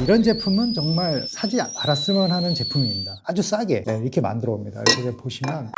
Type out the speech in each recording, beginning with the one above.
이런 제품은 정말 사지 말았으면 하는 제품입니다. 아주 싸게 이렇게 만들어 옵니다. 이렇게 보시면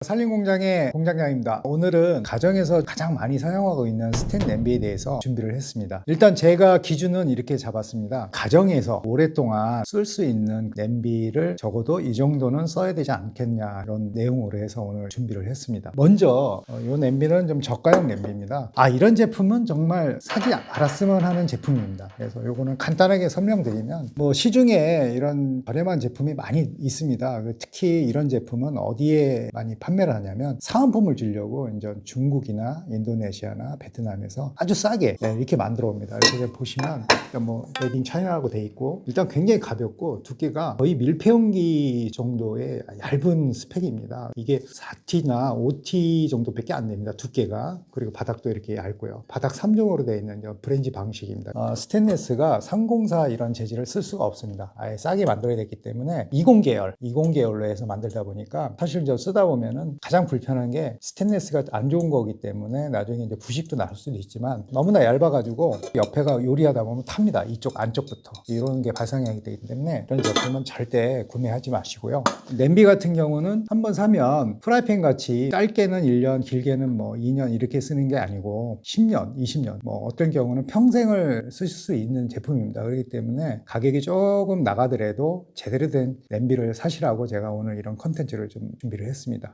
산림공장의 공장장입니다. 오늘은 가정에서 가장 많이 사용하고 있는 스텐 냄비에 대해서 준비를 했습니다. 일단 제가 기준은 이렇게 잡았습니다. 가정에서 오랫동안 쓸 수 있는 냄비를 적어도 이 정도는 써야 되지 않겠냐, 이런 내용으로 해서 오늘 준비를 했습니다. 먼저 이 냄비는 좀 저가형 냄비입니다. 이런 제품은 정말 사지 말았으면 하는 제품입니다. 그래서 이거는 간단하게 설명드리면, 시중에 이런 저렴한 제품이 많이 있습니다. 특히 이런 제품은 어디에 많이 판매를 하냐면, 사은품을 주려고 이제 중국이나 인도네시아나 베트남에서 아주 싸게 이렇게 만들어 옵니다. 이렇게 보시면 메이드 인 차이나라고 돼 있고, 일단 굉장히 가볍고 두께가 거의 밀폐용기 정도의 얇은 스펙입니다. 이게 4T나 5T 정도밖에 안 됩니다, 두께가. 그리고 바닥도 이렇게 얇고요. 바닥 3종으로 되어 있는 브랜지 방식입니다. 스테인리스가 304 이런 재질을 쓸 수가 없습니다. 아예 싸게 만들어야 됐기 때문에 20계열로 해서 만들다 보니까, 사실 이제 쓰다 보면은 가장 불편한 게 스테인리스가 안 좋은 거기 때문에 나중에 이제 부식도 날 수도 있지만, 너무나 얇아가지고 옆에가 요리하다 보면 탑니다. 이쪽 안쪽부터 이런 게 발상이 되기 때문에 이런 제품은 절대 구매하지 마시고요. 냄비 같은 경우는 한번 사면 프라이팬 같이 짧게는 1년, 길게는 2년 이렇게 쓰는 게 아니고 10년, 20년, 어떤 경우는 평생을 쓰실 수 있는 제품입니다. 그렇기 때문에 가격이 조금 나가더라도 제대로 된 냄비를 사시라고 제가 오늘 이런 컨텐츠를 좀 준비를 했습니다.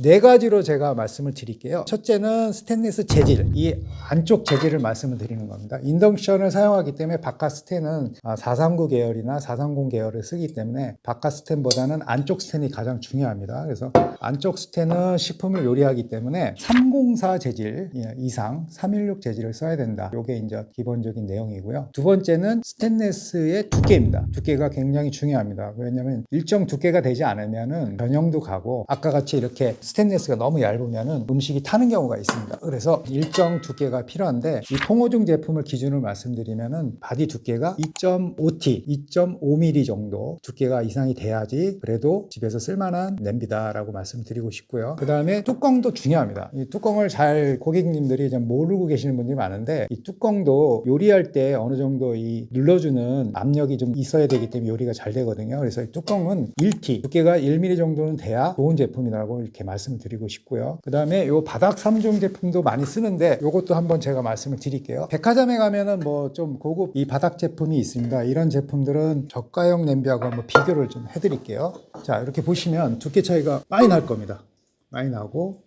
네 가지로 제가 말씀을 드릴게요. 첫째는 스테인리스 재질, 이 안쪽 재질을 말씀을 드리는 겁니다. 인덕션을 사용하기 때문에 바깥 스텐은 439 계열이나 430 계열을 쓰기 때문에 바깥 스텐보다는 안쪽 스텐이 가장 중요합니다. 그래서 안쪽 스텐은 식품을 요리하기 때문에 304 재질 이상 316 재질을 써야 된다. 이게 이제 기본적인 내용이고요. 두 번째는 스테인리스의 두께입니다. 두께가 굉장히 중요합니다. 왜냐하면 일정 두께가 되지 않으면은 변형도 가고, 아까 같이 이렇게 스테인리스가 너무 얇으면 음식이 타는 경우가 있습니다. 그래서 일정 두께가 필요한데, 이 통호중 제품을 기준으로 말씀드리면은 바디 두께가 2.5T, 2.5mm 정도 두께가 이상이 돼야지 그래도 집에서 쓸만한 냄비다라고 말씀드리고 싶고요. 그 다음에 뚜껑도 중요합니다. 이 뚜껑을 잘 고객님들이 좀 모르고 계시는 분들이 많은데, 이 뚜껑도 요리할 때 어느 정도 이 눌러주는 압력이 좀 있어야 되기 때문에 요리가 잘 되거든요. 그래서 이 뚜껑은 1T, 두께가 1mm 정도는 돼야 좋은 제품이라고 이렇게 말씀을 드리고 싶고요. 그 다음에 요 바닥 3종 제품도 많이 쓰는데, 요것도 한번 제가 말씀을 드릴게요. 백화점에 가면은 좀 고급 이 바닥 제품이 있습니다. 이런 제품들은 저가형 냄비하고 한번 비교를 좀 해드릴게요. 자, 이렇게 보시면 두께 차이가 많이 날 겁니다. 많이 나고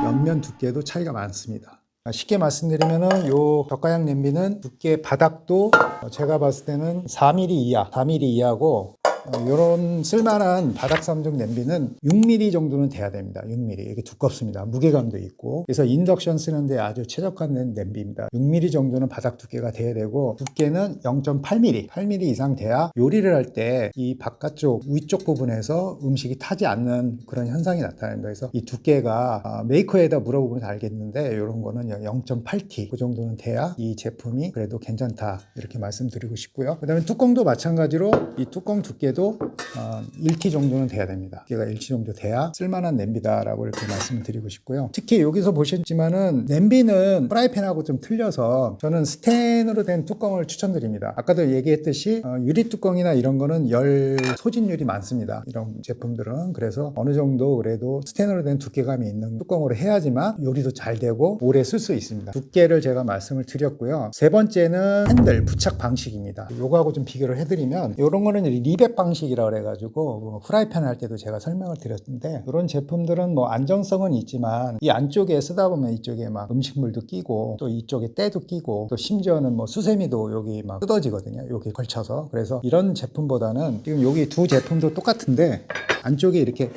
옆면 두께도 차이가 많습니다. 쉽게 말씀드리면은 요 저가형 냄비는 두께 바닥도 제가 봤을 때는 4mm 이하, 4mm 이하고, 이런 쓸만한 바닥 3종 냄비는 6mm 정도는 돼야 됩니다. 6mm. 이게 두껍습니다. 무게감도 있고. 그래서 인덕션 쓰는데 아주 최적화된 냄비입니다. 6mm 정도는 바닥 두께가 돼야 되고, 두께는 0.8mm, 8mm 이상 돼야 요리를 할 때 이 바깥쪽, 위쪽 부분에서 음식이 타지 않는 그런 현상이 나타납니다. 그래서 이 두께가 메이커에다 물어보면 알겠는데, 이런 거는 0.8T 그 정도는 돼야 이 제품이 그래도 괜찮다, 이렇게 말씀드리고 싶고요. 그 다음에 뚜껑도 마찬가지로 이 뚜껑 두께도 1T 정도는 돼야 됩니다. 두께가 1T 정도 돼야 쓸만한 냄비다라고 이렇게 말씀을 드리고 싶고요. 특히 여기서 보셨지만은 냄비는 프라이팬하고 좀 틀려서 저는 스텐으로 된 뚜껑을 추천드립니다. 아까도 얘기했듯이 유리 뚜껑이나 이런 거는 열 소진율이 많습니다. 이런 제품들은. 그래서 어느 정도 그래도 스텐으로 된 두께감이 있는 뚜껑으로 해야지만 요리도 잘 되고 오래 쓸 수 있습니다. 두께를 제가 말씀을 드렸고요. 세 번째는 핸들 부착 방식입니다. 요거하고 좀 비교를 해드리면, 이런 거는 리벳 방식이라고 해가지고 프라이팬 할 때도 제가 설명을 드렸는데, 이런 제품들은 안정성은 있지만 이 안쪽에 쓰다 보면 이쪽에 막 음식물도 끼고, 또 이쪽에 때도 끼고, 또 심지어는 수세미도 여기 막 뜯어지거든요, 여기 걸쳐서. 그래서 이런 제품보다는 지금 여기 두 제품도 똑같은데 안쪽에 이렇게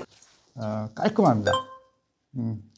깔끔합니다.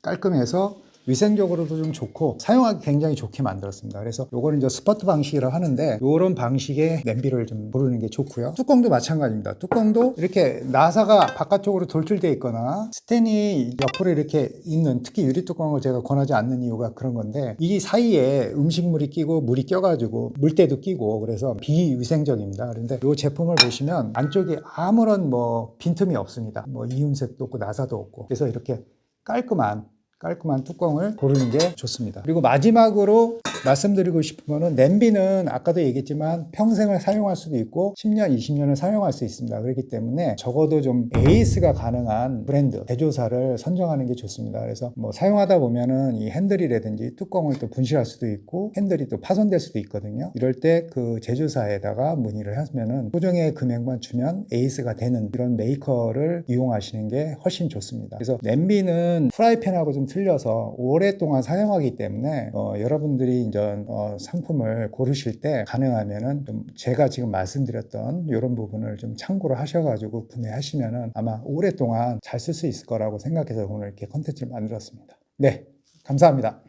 깔끔해서 위생적으로도 좀 좋고 사용하기 굉장히 좋게 만들었습니다. 그래서 요거는 이제 스퍼트 방식이라고 하는데, 요런 방식의 냄비를 좀 고르는 게 좋고요. 뚜껑도 마찬가지입니다. 뚜껑도 이렇게 나사가 바깥쪽으로 돌출되어 있거나 스텐이 옆으로 이렇게 있는, 특히 유리 뚜껑을 제가 권하지 않는 이유가 그런 건데, 이 사이에 음식물이 끼고 물이 껴가지고 물때도 끼고, 그래서 비위생적입니다. 그런데 이 제품을 보시면 안쪽에 아무런 빈틈이 없습니다. 이음새도 없고 나사도 없고, 그래서 이렇게 깔끔한 깔끔한 뚜껑을 고르는 게 좋습니다. 그리고 마지막으로 말씀드리고 싶은 거는 냄비는 아까도 얘기했지만 평생을 사용할 수도 있고 10년, 20년을 사용할 수 있습니다. 그렇기 때문에 적어도 좀 AS가 가능한 브랜드, 제조사를 선정하는 게 좋습니다. 그래서 뭐 사용하다 보면은 이 핸들이라든지 뚜껑을 또 분실할 수도 있고 핸들이 또 파손될 수도 있거든요. 이럴 때 그 제조사에다가 문의를 하면은 소정의 금액만 주면 AS가 되는 이런 메이커를 이용하시는 게 훨씬 좋습니다. 그래서 냄비는 프라이팬하고 좀 틀려서 오랫동안 사용하기 때문에 여러분들이 이제 상품을 고르실 때 가능하면은 좀 제가 지금 말씀드렸던 이런 부분을 좀 참고를 하셔가지고 구매하시면은 아마 오랫동안 잘 쓸 수 있을 거라고 생각해서 오늘 이렇게 컨텐츠를 만들었습니다. 네, 감사합니다.